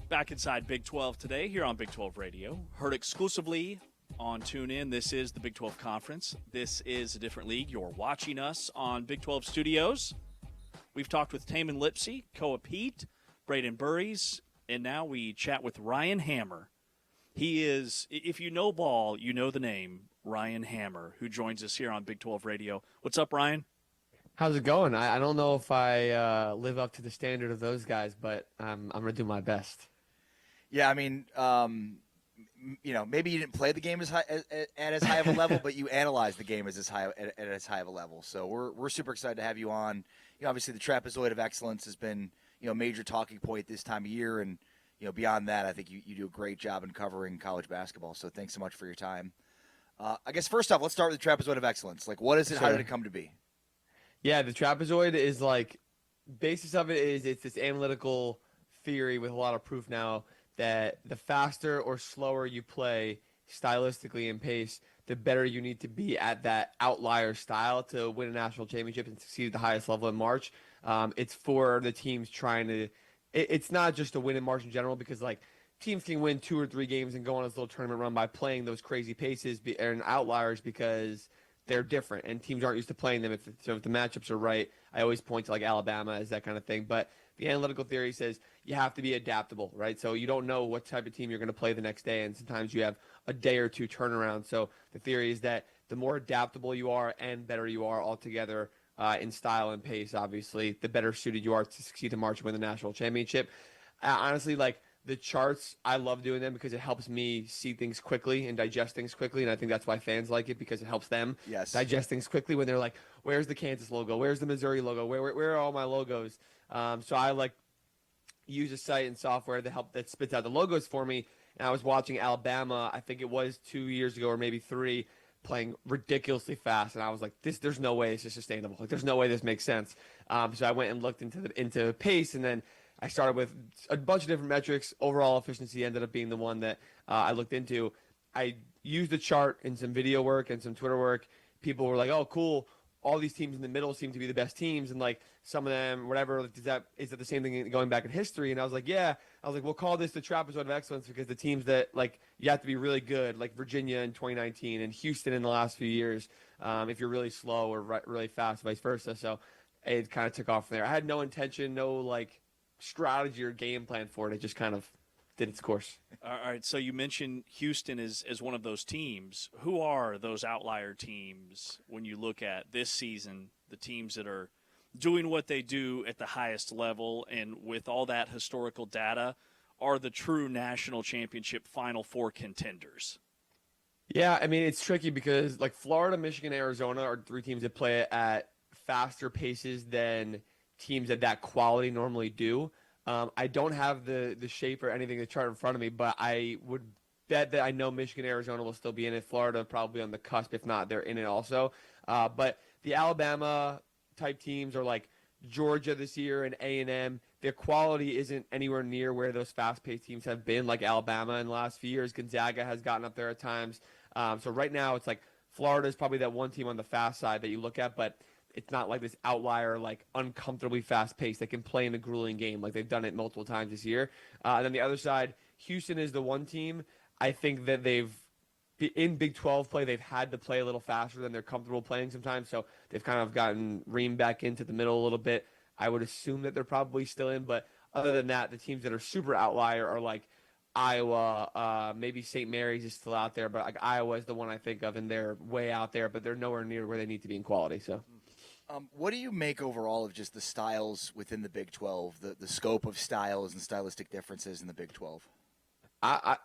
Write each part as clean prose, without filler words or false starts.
Back inside Big 12 today here on Big 12 Radio. Heard exclusively on TuneIn. This is the Big 12 Conference. This is a different league. You're watching us on Big 12 Studios. We've talked with Taman Lipsey, Koa Pete, Braden Burries, and now we chat with Ryan Hammer. He is, if you know ball, you know the name, Ryan Hammer, who joins us here on Big 12 Radio. What's up, Ryan? How's it going? I don't know if I live up to the standard of those guys, but I'm going to do my best. Yeah, I mean, maybe you didn't play the game at as high of a level, but you analyzed the game at as high of a level. So we're super excited to have you on. Obviously the trapezoid of excellence has been a major talking point this time of year, and beyond that, I think you do a great job in covering college basketball. So thanks so much for your time. I guess first off, let's start with the trapezoid of excellence. Like, what is it? Sure. How did it come to be? Yeah, the trapezoid is basis of it is it's this analytical theory with a lot of proof now that the faster or slower you play stylistically in pace, the better you need to be at that outlier style to win a national championship and succeed at the highest level in March. It's for the teams trying to it's not just to win in March in general, because teams can win 2 or 3 games and go on this little tournament run by playing those crazy paces and outliers because they're different and teams aren't used to playing them. If the matchups are right, I always point to Alabama as that kind of thing. But the analytical theory says you have to be adaptable, right? So you don't know what type of team you're going to play the next day, and sometimes you have a day or two turnaround. So the theory is that the more adaptable you are and better you are altogether in style and pace, obviously, the better suited you are to succeed in March and win the national championship. Honestly, the charts, I love doing them because it helps me see things quickly and digest things quickly, and I think that's why fans like it, because it helps them digest things quickly when they're like, where's the Kansas logo? Where's the Missouri logo? Where are all my logos? So I use a site and software that spits out the logos for me, and I was watching Alabama, I think it was 2 years ago or maybe 3, playing ridiculously fast, and I was like, there's no way this is sustainable. There's no way this makes sense. So I went and looked into pace, and then I started with a bunch of different metrics. Overall efficiency ended up being the one that I looked into. I used a chart and some video work and some Twitter work. People were like, oh, cool. All these teams in the middle seem to be the best teams. And some of them, whatever, is that the same thing going back in history? And I was like, yeah. I was like, we'll call this the trapezoid of excellence because the teams that you have to be really good, like Virginia in 2019 and Houston in the last few years, if you're really slow or really fast, vice versa. So it kind of took off from there. I had no intention, no strategy or game plan for it. It just kind of did its course. All right, so you mentioned Houston as one of those teams. Who are those outlier teams when you look at this season, the teams that are doing what they do at the highest level and with all that historical data are the true national championship Final Four contenders? Yeah, I mean, it's tricky because Florida, Michigan, Arizona are 3 teams that play at faster paces than teams at that quality normally do. I don't have the shape or anything to chart in front of me, but I would bet that I know Michigan, Arizona will still be in it. Florida probably on the cusp. If not, they're in it also. But the Alabama type teams are like Georgia this year and A&M. Their quality isn't anywhere near where those fast-paced teams have been, like Alabama in the last few years. Gonzaga has gotten up there at times. So right now it's Florida is probably that one team on the fast side that you look at, but it's not this outlier, uncomfortably fast pace that can play in a grueling game. They've done it multiple times this year. And then the other side, Houston is the one team I think that in Big 12 play, they've had to play a little faster than they're comfortable playing sometimes. So they've kind of gotten reamed back into the middle a little bit. I would assume that they're probably still in. But other than that, the teams that are super outlier are Iowa, maybe St. Mary's is still out there. But Iowa is the one I think of, and they're way out there. But they're nowhere near where they need to be in quality. So. What do you make overall of just the styles within the Big 12, the scope of styles and stylistic differences in the Big 12? I'm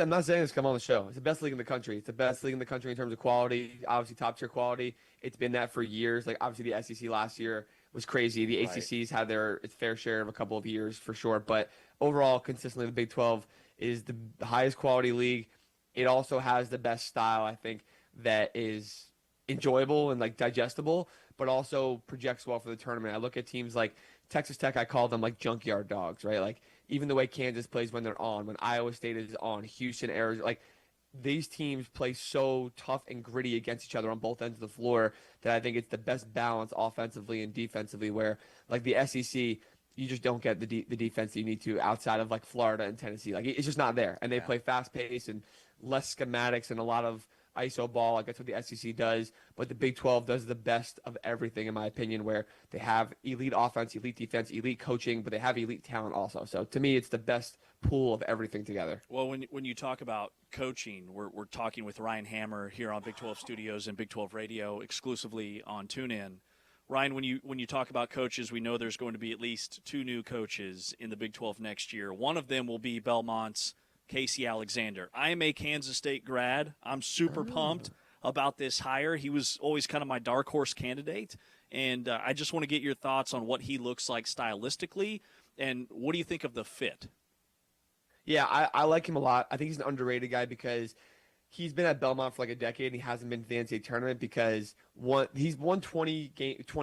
not saying this come on the show. It's the best league in the country. It's the best league in the country in terms of quality, obviously top tier quality. It's been that for years. Obviously the SEC last year was crazy. The ACC's had its fair share of a couple of years for sure. But overall, consistently, the Big 12 is the highest quality league. It also has the best style, I think, that is enjoyable and digestible, but also projects well for the tournament. I look at teams like Texas Tech, I call them junkyard dogs, right? Even the way Kansas plays when they're on, when Iowa State is on, Houston, Arizona, these teams play so tough and gritty against each other on both ends of the floor that I think it's the best balance offensively and defensively, where the SEC you just don't get the defense that you need to outside of like Florida and Tennessee. Like it's just not there, and they play fast pace and less schematics and a lot of ISO ball. Like that's what the SEC does, but the Big 12 does the best of everything in my opinion, where they have elite offense, elite defense, elite coaching, but they have elite talent also. So to me, it's the best pool of everything together. Well, when you talk about coaching, we're talking with Ryan Hammer here on Big 12 Studios and Big 12 Radio exclusively on TuneIn. Ryan, when you talk about coaches, we know there's going to be at least 2 new coaches in the Big 12 next year. One of them will be Belmont's Casey Alexander. I am a Kansas State grad. I'm super pumped about this hire. He was always kind of my dark horse candidate, and I just want to get your thoughts on what he looks like stylistically, and what do you think of the fit? Yeah, I like him a lot. I think he's an underrated guy because he's been at Belmont for like a decade and he hasn't been to the NCAA tournament because he's won 20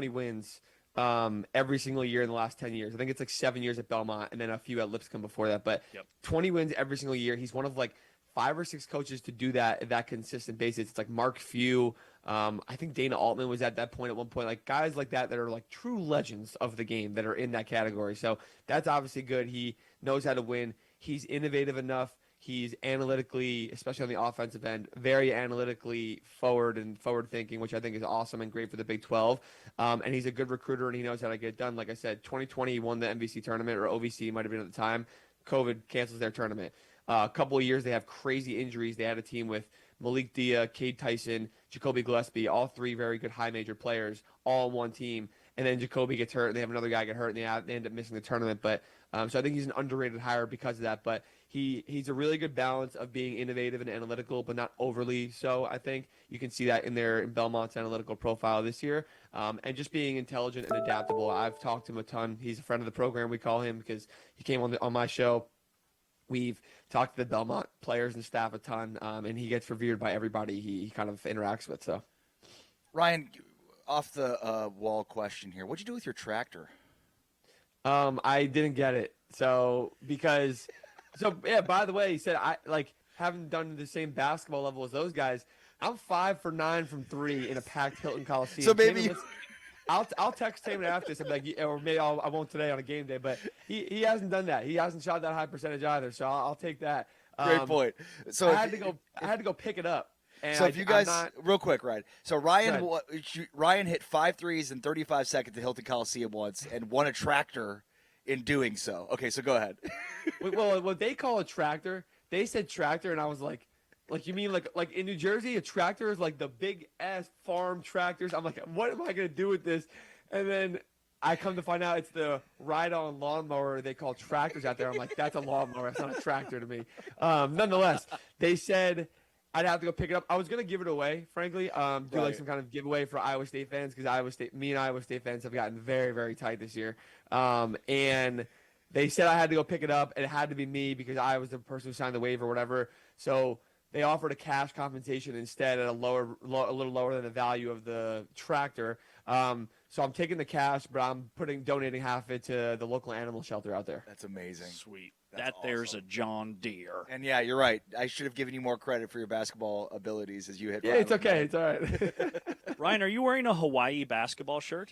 wins every single year in the last 10 years. I think it's like 7 years at Belmont and then a few at Lipscomb before that. But 20 wins every single year. He's one of like 5 or 6 coaches to do that at that consistent basis. It's like Mark Few. I think Dana Altman was at that point at one point. Like guys like that are like true legends of the game that are in that category. So that's obviously good. He knows how to win. He's innovative enough. He's analytically, especially on the offensive end, very analytically forward and forward thinking, which I think is awesome and great for the Big 12. And he's a good recruiter and he knows how to get it done. Like I said, 2020 he won the MVC tournament, or OVC might have been at the time. COVID cancels their tournament. A couple of years they have crazy injuries. They had a team with Malik Dia, Cade Tyson, Jacoby Gillespie, all 3 very good high major players, all on one team. And then Jacoby gets hurt, and they have another guy get hurt, and they end up missing the tournament. But so I think he's an underrated hire because of that. But he's a really good balance of being innovative and analytical, but not overly so. I think you can see that in Belmont's analytical profile this year, and just being intelligent and adaptable. I've talked to him a ton. He's a friend of the program, we call him, because he came on my show. We've talked to the Belmont players and staff a ton, and he gets revered by everybody he kind of interacts with. So, Ryan, off the wall question here. What'd you do with your tractor? I didn't get it. By the way, he said I haven't done the same basketball level as those guys. I'm 5 for 9 from 3 in a packed Hilton Coliseum. So maybe I'll text Taman after this and be like, or maybe I won't today on a game day, but he hasn't done that. He hasn't shot that high percentage either, so I'll take that. Great point. So I had to go pick it up. And so if you guys, real quick, Ryan. So Ryan hit 5 threes in 35 seconds at Hilton Coliseum once and won a tractor in doing so. Okay, so go ahead. Well, what they call a tractor, they said tractor, and I was like you mean like in New Jersey, a tractor is like the big ass farm tractors. I'm like, what am I gonna do with this? And then I come to find out it's the ride-on lawnmower they call tractors out there. I'm like, that's a lawnmower. That's not a tractor to me. Nonetheless, they said I'd have to go pick it up. I was gonna give it away, frankly. Do like some kind of giveaway for Iowa State fans because me and Iowa State fans have gotten very, very tight this year. And they said I had to go pick it up, and it had to be me because I was the person who signed the waiver or whatever. So they offered a cash compensation instead at a little lower than the value of the tractor. So I'm taking the cash, but I'm donating half of it to the local animal shelter out there. That's amazing. Sweet. That's There's awesome. a John Deere. And yeah, you're right. I should have given you more credit for your basketball abilities as you hit. Yeah, it's okay. It's all right. Ryan, are you wearing a Hawaii basketball shirt?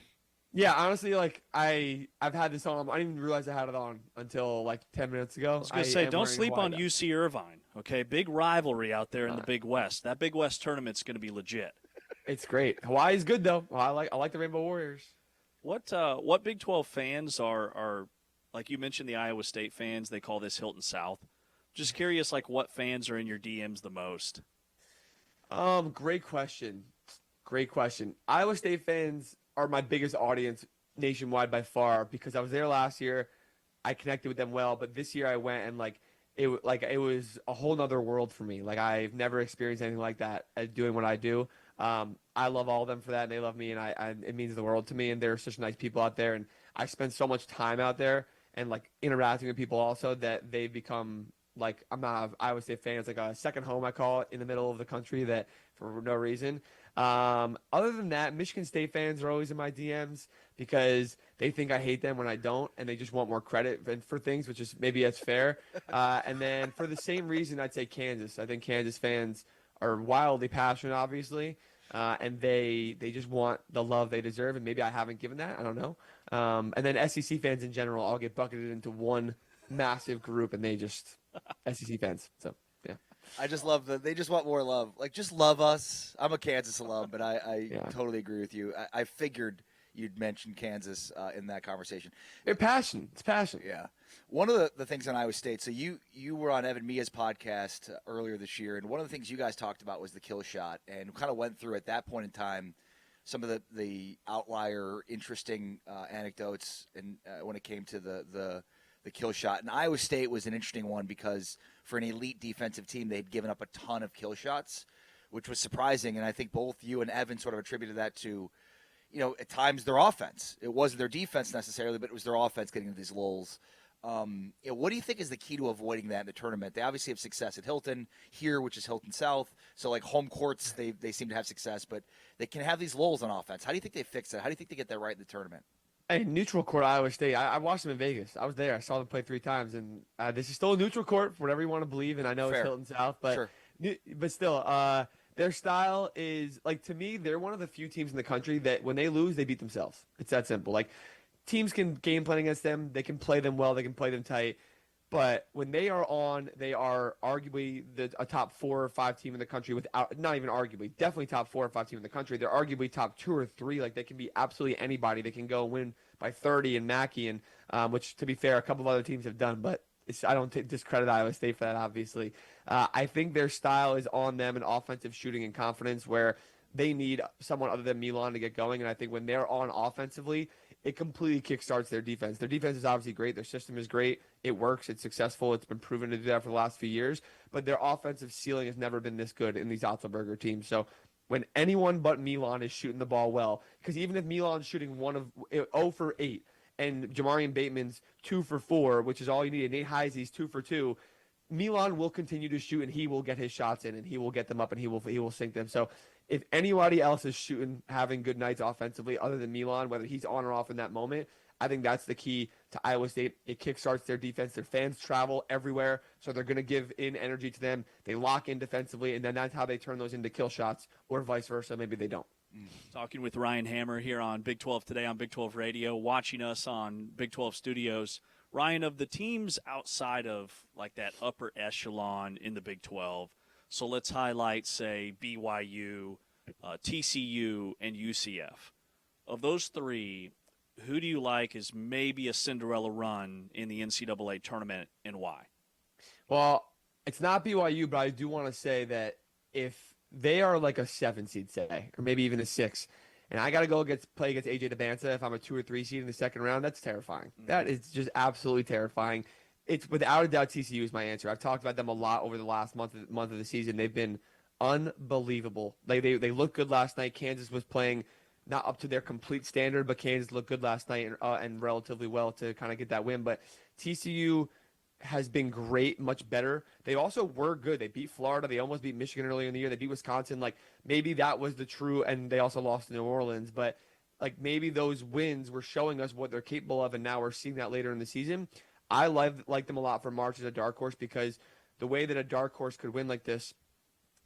Yeah, honestly, I've had this on. I didn't even realize I had it on until like 10 minutes ago. I was going to say, don't sleep on UC Irvine. Okay, big rivalry out there in the Big West. That Big West tournament's going to be legit. It's great. Hawaii's good though. I like the Rainbow Warriors. What Big 12 fans are like you mentioned the Iowa State fans? They call this Hilton South. Just curious, like what fans are in your DMs the most? Great question. Iowa State fans are my biggest audience nationwide by far because I was there last year. I connected with them well, but this year I went and it was a whole nother world for me. Like I've never experienced anything like that doing what I do. I love all of them for that, and they love me, and it means the world to me. And they're such nice people out there, and I spend so much time out there and interacting with people also that they've become I'm not an Iowa State fan. It's like a second home, I call it, in the middle of the country that for no reason. Other than that, Michigan State fans are always in my DMs because they think I hate them when I don't, and they just want more credit for things, which is maybe that's fair. And then for the same reason, I'd say Kansas. I think Kansas fans are wildly passionate, obviously, and they just want the love they deserve, and maybe I haven't given that. I don't know. And then SEC fans in general all get bucketed into one massive group, and they just SEC fans. So yeah, I just love they just want more love. Like, just love us. I'm a Kansas alum, but I Yeah. totally agree with you. I figured you'd mention Kansas in that conversation. they're passion. It's passion. Yeah. One of the things on Iowa State, so you were on Evan Mia's podcast earlier this year, and one of the things you guys talked about was the kill shot, and kind of went through at that point in time some of the outlier, interesting anecdotes and when it came to the kill shot. And Iowa State was an interesting one because for an elite defensive team, they'd given up a ton of kill shots, which was surprising. And I think both you and Evan sort of attributed that to, at times their offense. It wasn't their defense necessarily, but it was their offense getting into these lulls. What do you think is the key to avoiding that in the tournament? They obviously have success at Hilton here, which is Hilton South. So, like, home courts, they seem to have success, but they can have these lulls on offense. How do you think they fix that? How do you think they get that right in the tournament? Hey, neutral court, Iowa State. I watched them in Vegas. I was there. I saw them play 3 times, and this is still a neutral court, whatever you want to believe. And I know Fair. it's Hilton South, but Sure. but still, their style is like, to me, they're one of the few teams in the country that when they lose, they beat themselves. It's that simple. Like, teams can game plan against them. They can play them well. They can play them tight. But when they are on, they are arguably a top 4 or 5 team in the country without, not even arguably, definitely top 4 or 5 team in the country. They're arguably top 2 or 3. Like, they can be absolutely anybody. They can go win by 30 in Mackey, and which, to be fair, a couple of other teams have done. But I don't discredit Iowa State for that, obviously. I think their style is on them in offensive shooting and confidence, where they need someone other than Milan to get going. And I think when they're on offensively, it completely kickstarts their defense. Their defense is obviously great. Their system is great. It works. It's successful. It's been proven to do that for the last few years. But their offensive ceiling has never been this good in these Otzelberger teams. So when anyone but Milan is shooting the ball well, because even if Milan's shooting 0 for 8, and Jamarian Bateman's 2 for 4, which is all you need, and Nate Heise's 2 for 2, Milan will continue to shoot, and he will get his shots in, and he will get them up, and he will sink them. So if anybody else is shooting, having good nights offensively other than Milan, whether he's on or off in that moment, I think that's the key to Iowa State. It kickstarts their defense. Their fans travel everywhere, so they're going to give in energy to them. They lock in defensively, and then that's how they turn those into kill shots, or vice versa. Maybe they don't. Talking with Ryan Hammer here on Big 12 Today on Big 12 Radio, watching us on Big 12 Studios. Ryan, of the teams outside of like that upper echelon in the Big 12, so let's highlight, say, BYU, TCU, and UCF. Of those 3, who do you like as maybe a Cinderella run in the NCAA tournament, and why? Well, it's not BYU, but I do want to say that if they are like a 7 seed, say, or maybe even a 6, and I got to go play against AJ DeBanza if I'm a 2 or 3 seed in the second round, that's terrifying. Mm-hmm. That is just absolutely terrifying. It's without a doubt TCU is my answer. I've talked about them a lot over the last month of the season. They've been unbelievable. They looked good last night. Kansas was playing not up to their complete standard, but Kansas looked good last night and relatively well to kind of get that win. But TCU has been great, much better. They also were good. They beat Florida. They almost beat Michigan earlier in the year. They beat Wisconsin. Like, maybe that was the true, and they also lost to New Orleans. But, like, maybe those wins were showing us what they're capable of, and now we're seeing that later in the season. I like them a lot for March as a dark horse, because the way that a dark horse could win like this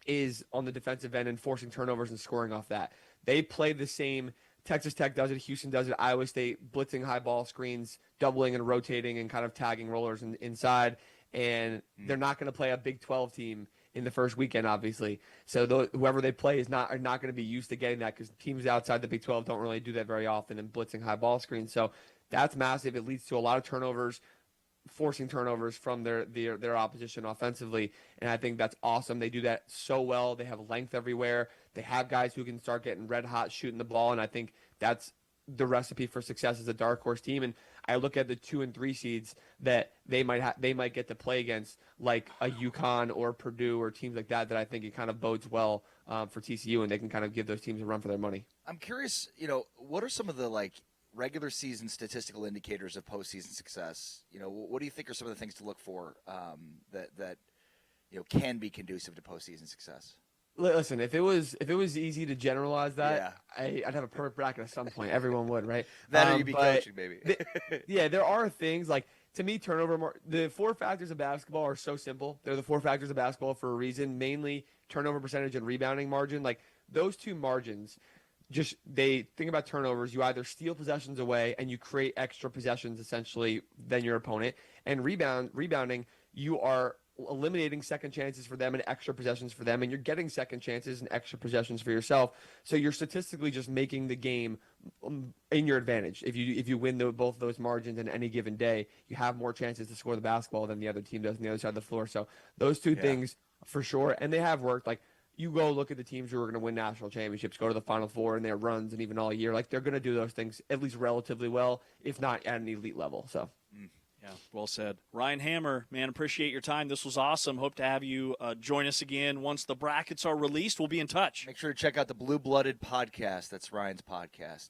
is on the defensive end and forcing turnovers and scoring off that. They play the same. Texas Tech does it. Houston does it. Iowa State blitzing high ball screens, doubling and rotating and kind of tagging rollers inside. And they're not going to play a Big 12 team in the first weekend, obviously. So whoever they play are not going to be used to getting that, because teams outside the Big 12 don't really do that very often and blitzing high ball screens. So that's massive. It leads to a lot of turnovers, forcing turnovers from their opposition offensively, and I think that's awesome. They do that so well. They have length everywhere. They have guys who can start getting red hot shooting the ball, and I think that's the recipe for success as a dark horse team. And I look at the 2 and 3 seeds that they might get to play against, like a UConn or Purdue or teams like that I think it kind of bodes well for TCU, and they can kind of give those teams a run for their money. I'm curious, what are some of the regular season statistical indicators of postseason success? What do you think are some of the things to look for that can be conducive to postseason success? Listen, if it was easy to generalize that, yeah. I'd have a perfect bracket at some point. Everyone would, right? That or you'd be coaching, maybe. Yeah, there are things like, to me, the 4 factors of basketball are so simple. They're the 4 factors of basketball for a reason, mainly turnover percentage and rebounding margin. Like, those 2 margins, they think about turnovers. You either steal possessions away and you create extra possessions essentially than your opponent, and rebounding, you are eliminating second chances for them and extra possessions for them, and you're getting second chances and extra possessions for yourself. So you're statistically just making the game in your advantage. If you win both those margins in any given day, you have more chances to score the basketball than the other team does on the other side of the floor. So those two things for sure, and they have worked. Like, you go look at the teams who are going to win national championships, go to the Final Four in their runs, and even all year, like, they're going to do those things at least relatively well, if not at an elite level. So. Yeah, well said. Ryan Hammer, man, appreciate your time. This was awesome. Hope to have you join us again once the brackets are released. We'll be in touch. Make sure to check out the Blue Blooded podcast. That's Ryan's podcast.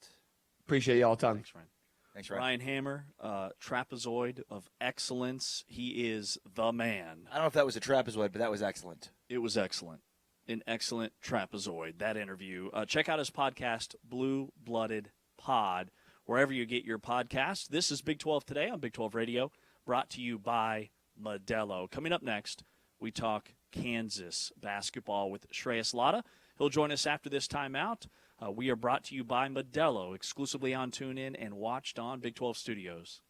Appreciate you all the time. Thanks, Ryan. Thanks, Ryan. Ryan Hammer, trapezoid of excellence. He is the man. I don't know if that was a trapezoid, but that was excellent. It was excellent. An excellent trapezoid, that interview. Check out his podcast, Blue Blooded Pod, wherever you get your podcast. This is Big 12 Today on Big 12 Radio, brought to you by Modelo. Coming up next, we talk Kansas basketball with Shreyas Latta. He'll join us after this timeout. We are brought to you by Modelo, exclusively on TuneIn and watched on Big 12 Studios.